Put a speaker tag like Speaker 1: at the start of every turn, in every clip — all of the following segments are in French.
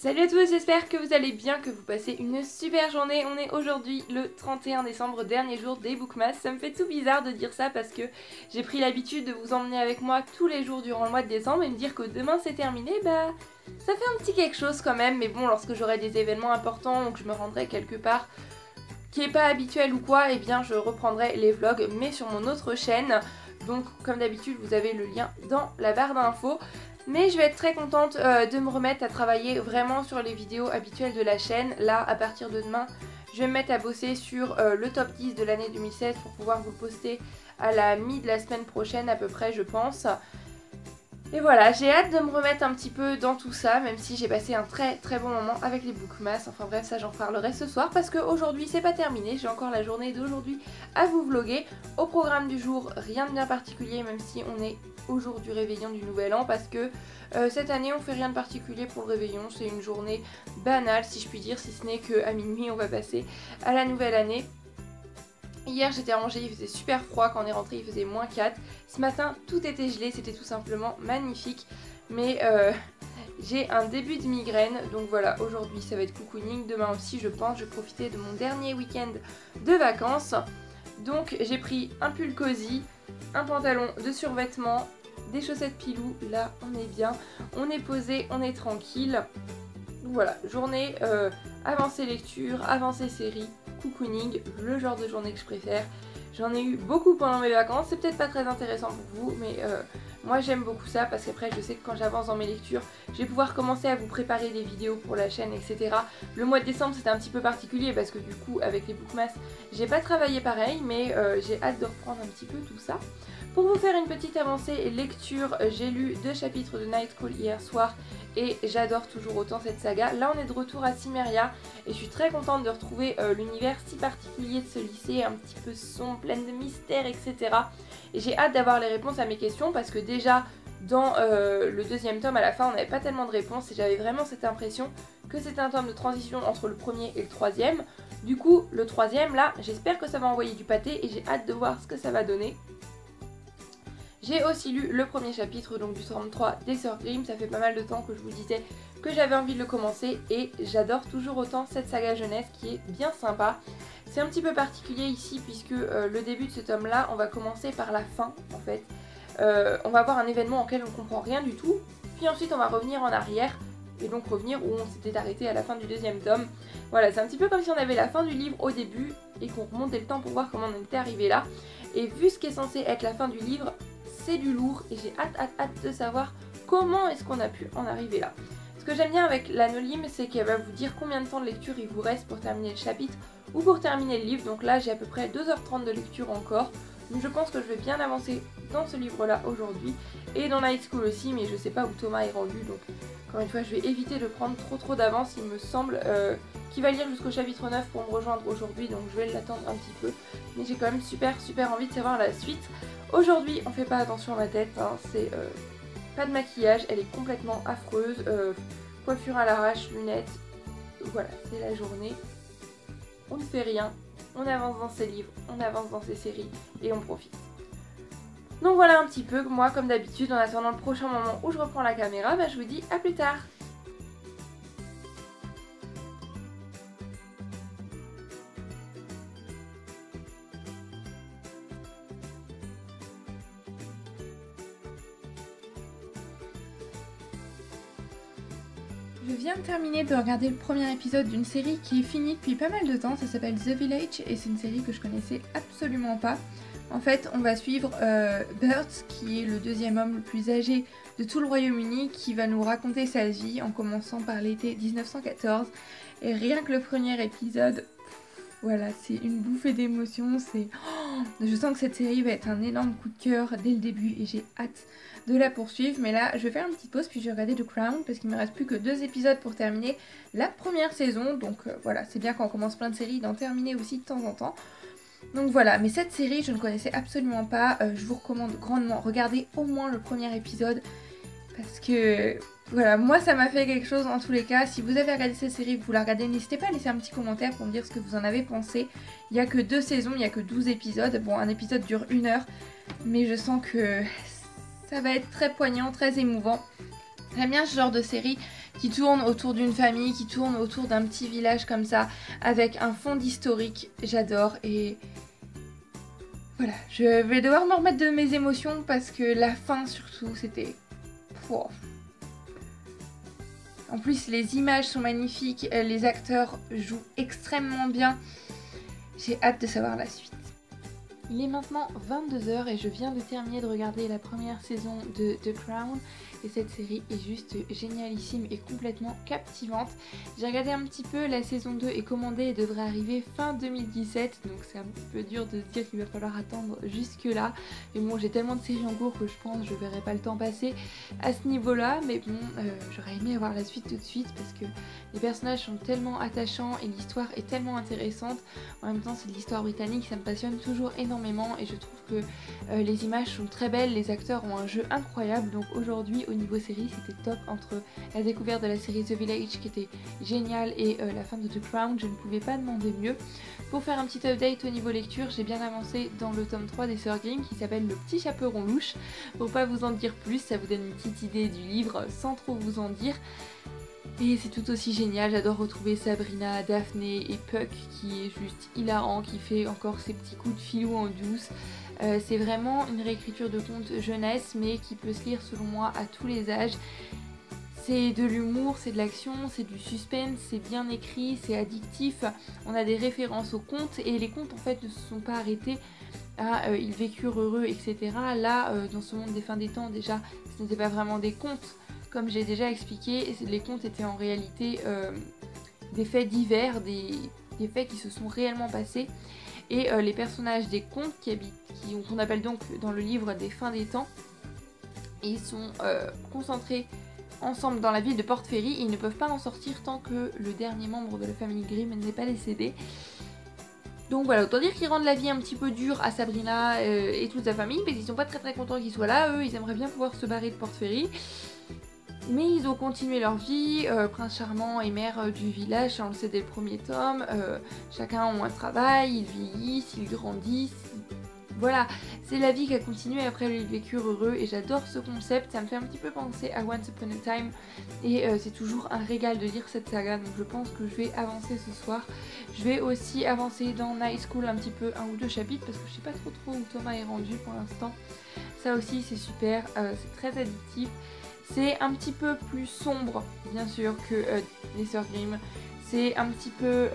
Speaker 1: Salut à tous, j'espère que vous allez bien, que vous passez une super journée. On est aujourd'hui le 31 décembre, dernier jour des Bookmas. Ça me fait tout bizarre de dire ça parce que j'ai pris l'habitude de vous emmener avec moi tous les jours durant le mois de décembre et me dire que demain c'est terminé, bah ça fait un petit quelque chose quand même. Mais bon, lorsque j'aurai des événements importants ou que je me rendrai quelque part qui est pas habituel ou quoi, eh bien je reprendrai les vlogs mais sur mon autre chaîne. Donc comme d'habitude vous avez le lien dans la barre d'infos. Mais je vais être très contente de me remettre à travailler vraiment sur les vidéos habituelles de la chaîne. Là, à partir de demain, je vais me mettre à bosser sur le top 10 de l'année 2016 pour pouvoir vous le poster à la mi de la semaine prochaine à peu près, je pense. Et voilà, j'ai hâte de me remettre un petit peu dans tout ça, même si j'ai passé un très très bon moment avec les Bookmas. Enfin bref, ça j'en parlerai ce soir parce qu'aujourd'hui c'est pas terminé, j'ai encore la journée d'aujourd'hui à vous vlogger. Au programme du jour, rien de bien particulier, même si on est au jour du réveillon du nouvel an, parce que cette année on fait rien de particulier pour le réveillon, c'est une journée banale si je puis dire, si ce n'est qu'à minuit on va passer à la nouvelle année. Hier j'étais rangée, il faisait super froid, quand on est rentré il faisait -4. Ce matin tout était gelé, c'était tout simplement magnifique. Mais j'ai un début de migraine, donc voilà, aujourd'hui ça va être cocooning. Demain aussi je pense, je vais profiter de mon dernier week-end de vacances. Donc j'ai pris un pull cosy, un pantalon de survêtement, des chaussettes pilou, là on est bien, on est posé, on est tranquille. Voilà, journée avancée lecture, avancée série, cocooning, le genre de journée que je préfère. J'en ai eu beaucoup pendant mes vacances, c'est peut-être pas très intéressant pour vous, mais moi j'aime beaucoup ça parce qu'après je sais que quand j'avance dans mes lectures, je vais pouvoir commencer à vous préparer des vidéos pour la chaîne, etc. Le mois de décembre c'était un petit peu particulier parce que du coup avec les Bookmas, j'ai pas travaillé pareil, mais j'ai hâte de reprendre un petit peu tout ça. Pour vous faire une petite avancée lecture, j'ai lu 2 chapitres de Night Call hier soir et j'adore toujours autant cette saga. Là on est de retour à Cimmeria et je suis très contente de retrouver l'univers si particulier de ce lycée, un petit peu sombre, plein de mystères, etc. Et j'ai hâte d'avoir les réponses à mes questions parce que déjà dans le deuxième tome à la fin on n'avait pas tellement de réponses et j'avais vraiment cette impression que c'était un tome de transition entre le premier et le troisième. Du coup le troisième là j'espère que ça va envoyer du pâté et j'ai hâte de voir ce que ça va donner. J'ai aussi lu le premier chapitre donc du tome 3 des Sœurs Grimm, ça fait pas mal de temps que je vous disais que j'avais envie de le commencer et j'adore toujours autant cette saga jeunesse qui est bien sympa. C'est un petit peu particulier ici puisque le début de ce tome là, on va commencer par la fin en fait. On va avoir un événement auquel on ne comprend rien du tout, puis ensuite on va revenir en arrière et donc revenir où on s'était arrêté à la fin du deuxième tome. Voilà, c'est un petit peu comme si on avait la fin du livre au début et qu'on remontait le temps pour voir comment on était arrivé là. Et vu ce qui est censé être la fin du livre, c'est du lourd et j'ai hâte de savoir comment est-ce qu'on a pu en arriver là. Ce que j'aime bien avec l'anolyme, c'est qu'elle va vous dire combien de temps de lecture il vous reste pour terminer le chapitre ou pour terminer le livre. Donc là j'ai à peu près 2h30 de lecture encore. Donc je pense que je vais bien avancer dans ce livre là aujourd'hui et dans Night School aussi, mais je sais pas où Thomas est rendu, donc encore une fois je vais éviter de prendre trop d'avance. Il me semble qu'il va lire jusqu'au chapitre 9 pour me rejoindre aujourd'hui, donc je vais l'attendre un petit peu, mais j'ai quand même super envie de savoir la suite. Aujourd'hui on fait pas attention à ma tête, hein. C'est pas de maquillage, elle est complètement affreuse, coiffure à l'arrache, lunettes, voilà c'est la journée, on ne fait rien. On avance dans ces livres, on avance dans ces séries et on profite. Donc voilà un petit peu, moi comme d'habitude en attendant le prochain moment où je reprends la caméra, bah, je vous dis à plus tard. Je viens de terminer de regarder le premier épisode d'une série qui est finie depuis pas mal de temps, ça s'appelle The Village et c'est une série que je connaissais absolument pas. En fait on va suivre Bert qui est le deuxième homme le plus âgé de tout le Royaume-Uni qui va nous raconter sa vie en commençant par l'été 1914 et rien que le premier épisode, voilà c'est une bouffée d'émotions, c'est... je sens que cette série va être un énorme coup de cœur dès le début et j'ai hâte de la poursuivre. Mais là je vais faire une petite pause puis je vais regarder The Crown parce qu'il me reste plus que 2 épisodes pour terminer la première saison. Donc voilà, c'est bien quand on commence plein de séries d'en terminer aussi de temps en temps. Donc voilà, mais cette série je ne connaissais absolument pas, je vous recommande grandement, regardez au moins le premier épisode parce que voilà, moi ça m'a fait quelque chose en tous les cas. Si vous avez regardé cette série, que vous la regardez, n'hésitez pas à laisser un petit commentaire pour me dire ce que vous en avez pensé. Il n'y a que 2 saisons, il n'y a que 12 épisodes, bon un épisode dure 1 heure, mais je sens que ça va être très poignant, très émouvant. J'aime bien ce genre de série qui tourne autour d'une famille, qui tourne autour d'un petit village comme ça, avec un fond d'historique. J'adore et voilà, je vais devoir me remettre de mes émotions parce que la fin surtout, c'était... Pouah. En plus, les images sont magnifiques, les acteurs jouent extrêmement bien. J'ai hâte de savoir la suite. Il est maintenant 22 h et je viens de terminer de regarder la première saison de The Crown et cette série est juste génialissime et complètement captivante. J'ai regardé un petit peu, la saison 2 est commandée et devrait arriver fin 2017, donc c'est un petit peu dur de se dire qu'il va falloir attendre jusque là. Mais bon, j'ai tellement de séries en cours que je pense que je verrai pas le temps passer à ce niveau là, mais bon, j'aurais aimé avoir la suite tout de suite parce que les personnages sont tellement attachants et l'histoire est tellement intéressante. En même temps, c'est de l'histoire britannique, ça me passionne toujours énormément et je trouve que les images sont très belles, les acteurs ont un jeu incroyable. Donc aujourd'hui, au niveau série, c'était top entre la découverte de la série The Village qui était géniale et la fin de The Crown, je ne pouvais pas demander mieux. Pour faire un petit update au niveau lecture, j'ai bien avancé dans le tome 3 des Sœurs Grimm qui s'appelle Le Petit Chaperon Louche. Pour pas vous en dire plus, ça vous donne une petite idée du livre sans trop vous en dire. Et c'est tout aussi génial, j'adore retrouver Sabrina, Daphné et Puck qui est juste hilarant, qui fait encore ses petits coups de filou en douce. C'est vraiment une réécriture de conte jeunesse mais qui peut se lire selon moi à tous les âges. C'est de l'humour, c'est de l'action, c'est du suspense, c'est bien écrit, c'est addictif. On a des références aux contes et les contes en fait ne se sont pas arrêtés à ils vécurent heureux, etc. Là, dans ce monde des fins des temps, déjà, ce n'était pas vraiment des contes. Comme j'ai déjà expliqué, les contes étaient en réalité des faits divers, des faits qui se sont réellement passés. Et les personnages des contes qu'on appelle donc dans le livre des fins des temps, ils sont concentrés ensemble dans la ville de Port Fairy et ils ne peuvent pas en sortir tant que le dernier membre de la famille Grimm n'est pas décédé. Donc voilà, autant dire qu'ils rendent la vie un petit peu dure à Sabrina et toute sa famille, mais ils sont pas très contents qu'il soit là. Eux, ils aimeraient bien pouvoir se barrer de Port Fairy. Mais ils ont continué leur vie, Prince Charmant et mère du village, on le sait dès le premier tome, chacun ont un travail, ils vieillissent, ils grandissent, voilà, c'est la vie qui a continué après le vécu heureux et j'adore ce concept, ça me fait un petit peu penser à Once Upon a Time et c'est toujours un régal de lire cette saga, donc je pense que je vais avancer ce soir. Je vais aussi avancer dans Night School un petit peu, 1 ou 2 chapitres parce que je sais pas trop où Thomas est rendu pour l'instant. Ça aussi c'est super, c'est très addictif. C'est un petit peu plus sombre, bien sûr, que les Sœurs Grimm. C'est un petit peu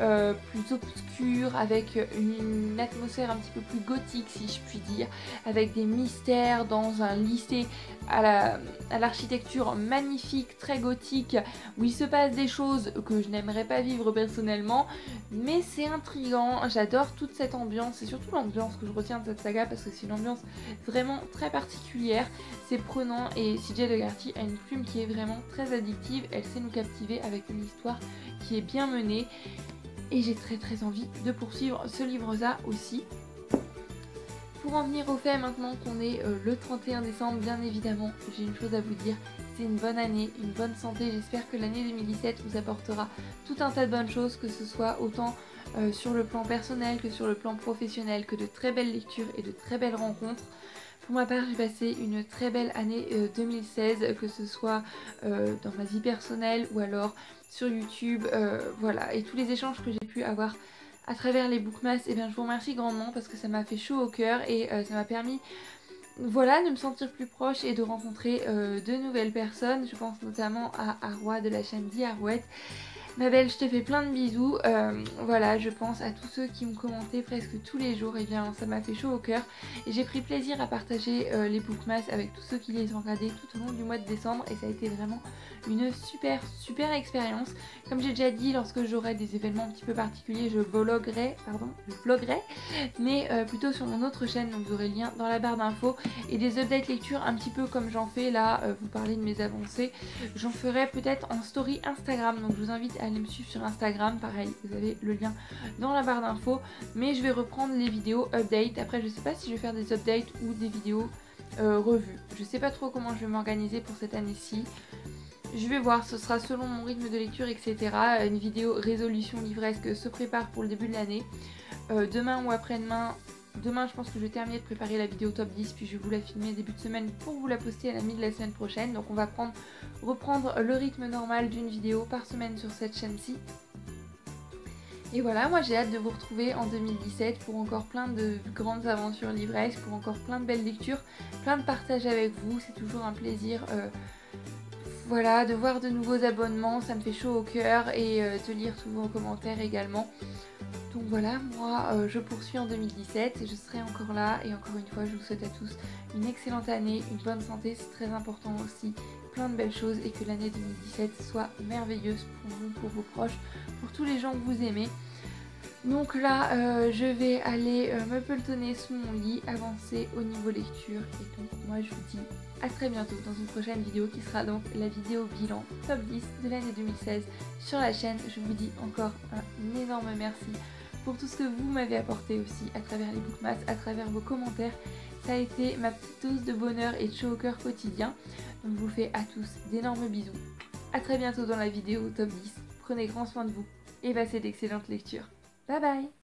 Speaker 1: plus obscur, avec une atmosphère un petit peu plus gothique, si je puis dire, avec des mystères dans un lycée à l'architecture magnifique, très gothique, où il se passe des choses que je n'aimerais pas vivre personnellement, mais c'est intriguant, j'adore toute cette ambiance, c'est surtout l'ambiance que je retiens de cette saga, parce que c'est une ambiance vraiment très particulière, c'est prenant, et CJ Dougherty a une plume qui est vraiment très addictive, elle sait nous captiver avec une histoire qui est bien menée, et j'ai très envie de poursuivre ce livre-là aussi. Pour en venir au fait, maintenant qu'on est le 31 décembre, bien évidemment, j'ai une chose à vous dire, c'est une bonne année, une bonne santé, j'espère que l'année 2017 vous apportera tout un tas de bonnes choses, que ce soit autant sur le plan personnel que sur le plan professionnel, que de très belles lectures et de très belles rencontres. Pour ma part, j'ai passé une très belle année 2016, que ce soit dans ma vie personnelle ou alors sur YouTube, voilà, et tous les échanges que j'ai pu avoir à travers les Bookmas, et bien je vous remercie grandement parce que ça m'a fait chaud au cœur et ça m'a permis, voilà, de me sentir plus proche et de rencontrer de nouvelles personnes. Je pense notamment à Arwa de la chaîne d'Arouette. Ma belle, je te fais plein de bisous, voilà, je pense à tous ceux qui ont commenté presque tous les jours, et bien ça m'a fait chaud au cœur et j'ai pris plaisir à partager les Bookmas avec tous ceux qui les ont regardés tout au long du mois de décembre et ça a été vraiment une super expérience. Comme j'ai déjà dit, lorsque j'aurai des événements un petit peu particuliers, je vloguerai, mais plutôt sur mon autre chaîne, donc vous aurez le lien dans la barre d'infos, et des updates lecture un petit peu comme j'en fais là, vous parlez de mes avancées, j'en ferai peut-être en story Instagram, donc je vous invite à aller me suivre sur Instagram, pareil, vous avez le lien dans la barre d'infos, mais je vais reprendre les vidéos update. Après je sais pas si je vais faire des updates ou des vidéos revues, je sais pas trop comment je vais m'organiser pour cette année-ci. Je vais voir, ce sera selon mon rythme de lecture, etc. Une vidéo résolution livresque se prépare pour le début de l'année. Demain ou après-demain, Demain je pense que je vais terminer de préparer la vidéo top 10, puis je vais vous la filmer début de semaine pour vous la poster à la mi de la semaine prochaine. Donc on va reprendre le rythme normal d'une vidéo par semaine sur cette chaîne-ci. Et voilà, moi j'ai hâte de vous retrouver en 2017 pour encore plein de grandes aventures livresques, pour encore plein de belles lectures, plein de partages avec vous. C'est toujours un plaisir voilà, de voir de nouveaux abonnements, ça me fait chaud au cœur, et de lire tous vos commentaires également. Donc voilà, moi je poursuis en 2017 et je serai encore là, et encore une fois je vous souhaite à tous une excellente année, une bonne santé, c'est très important aussi, plein de belles choses, et que l'année 2017 soit merveilleuse pour vous, pour vos proches, pour tous les gens que vous aimez. Donc là je vais aller me pelotonner sous mon lit, avancer au niveau lecture, et donc moi je vous dis à très bientôt dans une prochaine vidéo qui sera donc la vidéo bilan top 10 de l'année 2016 sur la chaîne. Je vous dis encore un énorme merci pour tout ce que vous m'avez apporté aussi à travers les Bookmas, à travers vos commentaires. Ça a été ma petite dose de bonheur et de chaud au cœur quotidien. Donc je vous fais à tous d'énormes bisous. À très bientôt dans la vidéo top 10. Prenez grand soin de vous et passez d'excellentes lectures. Bye bye.